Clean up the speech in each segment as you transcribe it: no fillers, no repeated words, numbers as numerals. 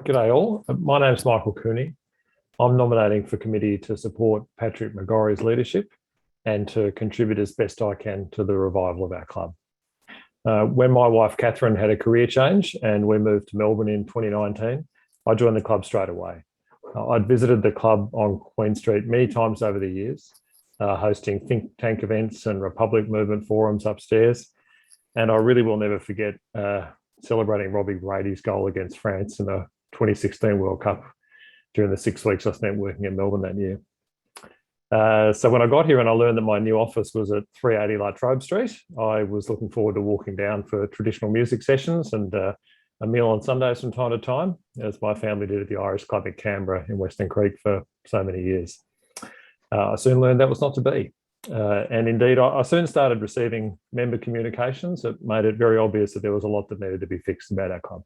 G'day all. My name's Michael Cooney. I'm nominating for committee to support Patrick McGorry's leadership and to contribute as best I can to the revival of our club. When my wife Catherine had a career change and we moved to Melbourne in 2019, I joined the club straight away. I'd visited the club on Queen Street many times over the years, hosting think tank events and Republic Movement forums upstairs. And I really will never forget celebrating Robbie Brady's goal against France in the 2016 World Cup during the 6 weeks I spent working in Melbourne that year. So when I got here and I learned that my new office was at 380 La Trobe Street, I was looking forward to walking down for traditional music sessions and a meal on Sundays from time to time, as my family did at the Irish Club in Canberra in Western Creek for so many years. I soon learned that was not to be. And indeed, I soon started receiving member communications that made it very obvious that there was a lot that needed to be fixed about our club.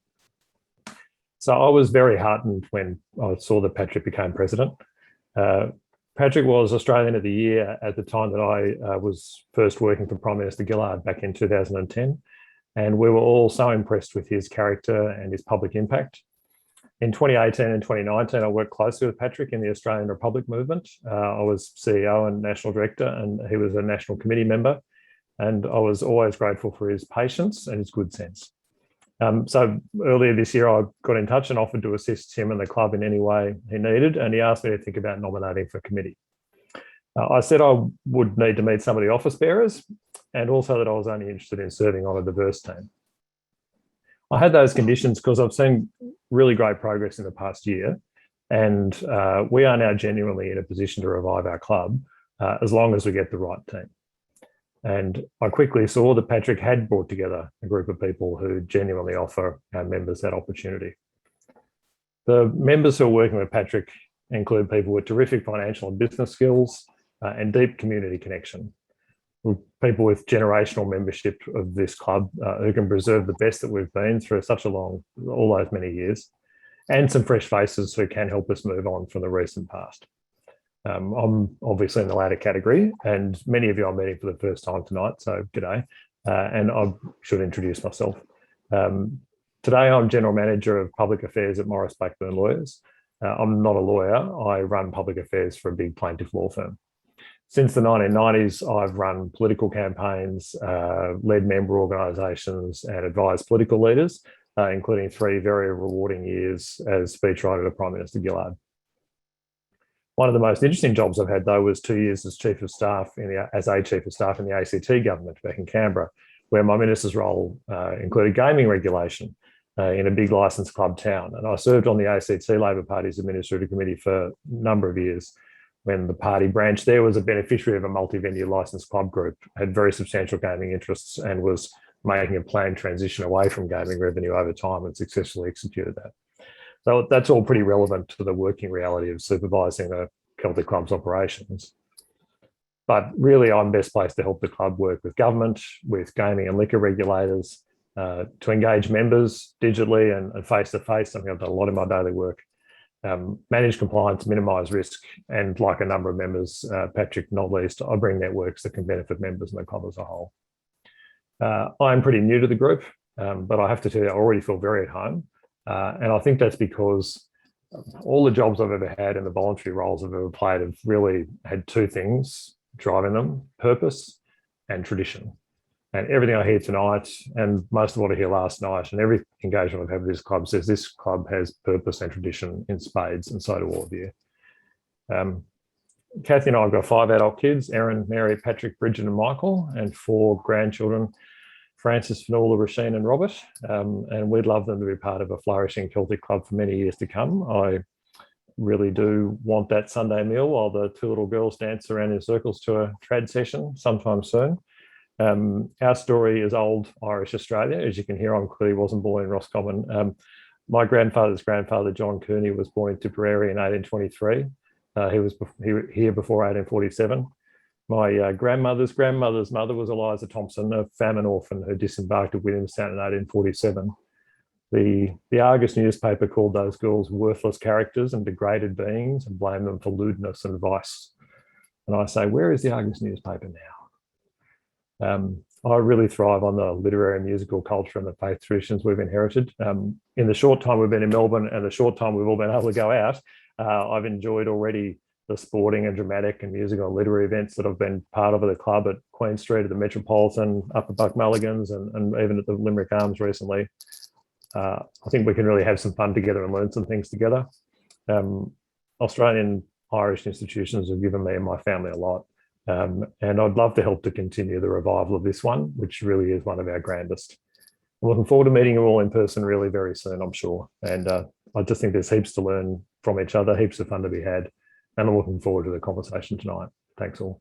So I was very heartened when I saw that Patrick became president. Patrick was Australian of the Year at the time that I was first working for Prime Minister Gillard back in 2010. And we were all so impressed with his character and his public impact. In 2018 and 2019, I worked closely with Patrick in the Australian Republic movement. I was CEO and National Director, and he was a National Committee member. And I was always grateful for his patience and his good sense. So earlier this year, I got in touch and offered to assist him and the club in any way he needed, and he asked me to think about nominating for committee. I said I would need to meet some of the office bearers and also that I was only interested in serving on a diverse team. I had those conditions because I've seen really great progress in the past year, and we are now genuinely in a position to revive our club as long as we get the right team. And I quickly saw that Patrick had brought together a group of people who genuinely offer our members that opportunity. The members who are working with Patrick include people with terrific financial and business skills and deep community connection. People with generational membership of this club who can preserve the best that we've been through such all those many years, and some fresh faces who can help us move on from the recent past. I'm obviously in the latter category, and many of you I'm meeting for the first time tonight, so g'day. And I should introduce myself. Today I'm General Manager of Public Affairs at Morris Blackburn Lawyers. I'm not a lawyer, I run public affairs for a big plaintiff law firm. Since the 1990s, I've run political campaigns, led member organisations and advised political leaders, including 3 very rewarding years as speechwriter to Prime Minister Gillard. One of the most interesting jobs I've had, though, was 2 years as Chief of Staff as a Chief of Staff in the ACT government back in Canberra, where my minister's role included gaming regulation in a big licensed club town. And I served on the ACT Labor Party's Administrative Committee for a number of years when the party branch there was a beneficiary of a multi-venue licensed club group, had very substantial gaming interests and was making a planned transition away from gaming revenue over time and successfully executed that. So that's all pretty relevant to the working reality of supervising a Celtic club's operations. But really, I'm best placed to help the club work with government, with gaming and liquor regulators, to engage members digitally and face-to-face, something I've done a lot in my daily work, manage compliance, minimise risk, and like a number of members, Patrick not least, I bring networks that can benefit members and the club as a whole. I'm pretty new to the group, but I have to tell you, I already feel very at home. And I think that's because all the jobs I've ever had and the voluntary roles I've ever played have really had 2 things driving them: purpose and tradition. And everything I hear tonight, and most of what I hear last night, and every engagement I've had with this club says this club has purpose and tradition in spades, and so do all of you. Kathy and I have got 5 adult kids: Erin, Mary, Patrick, Bridget and Michael, and 4 grandchildren: Francis, Fionnuala, Rasheen and Robert, and we'd love them to be part of a flourishing Celtic club for many years to come. I really do want that Sunday meal while the 2 little girls dance around in circles to a trad session sometime soon. Our story is old Irish Australia. As you can hear, I clearly wasn't born in Roscommon. My grandfather's grandfather, John Cooney, was born in Tipperary in 1823. He was here before 1847. My grandmother's mother was Eliza Thompson, a famine orphan who disembarked at Williamstown in 1847. The Argus newspaper called those girls worthless characters and degraded beings and blamed them for lewdness and vice. And I say, where is the Argus newspaper now? I really thrive on the literary and musical culture and the faith traditions we've inherited. In the short time we've been in Melbourne and the short time we've all been able to go out, I've enjoyed already the sporting and dramatic and musical and literary events that I've been part of at the club at Queen Street, at the Metropolitan, up at Buck Mulligan's, and even at the Limerick Arms recently. I think we can really have some fun together and learn some things together. Australian Irish institutions have given me and my family a lot. And I'd love to help to continue the revival of this one, which really is one of our grandest. I'm looking forward to meeting you all in person really very soon, I'm sure. And I just think there's heaps to learn from each other, heaps of fun to be had. And I'm looking forward to the conversation tonight. Thanks all.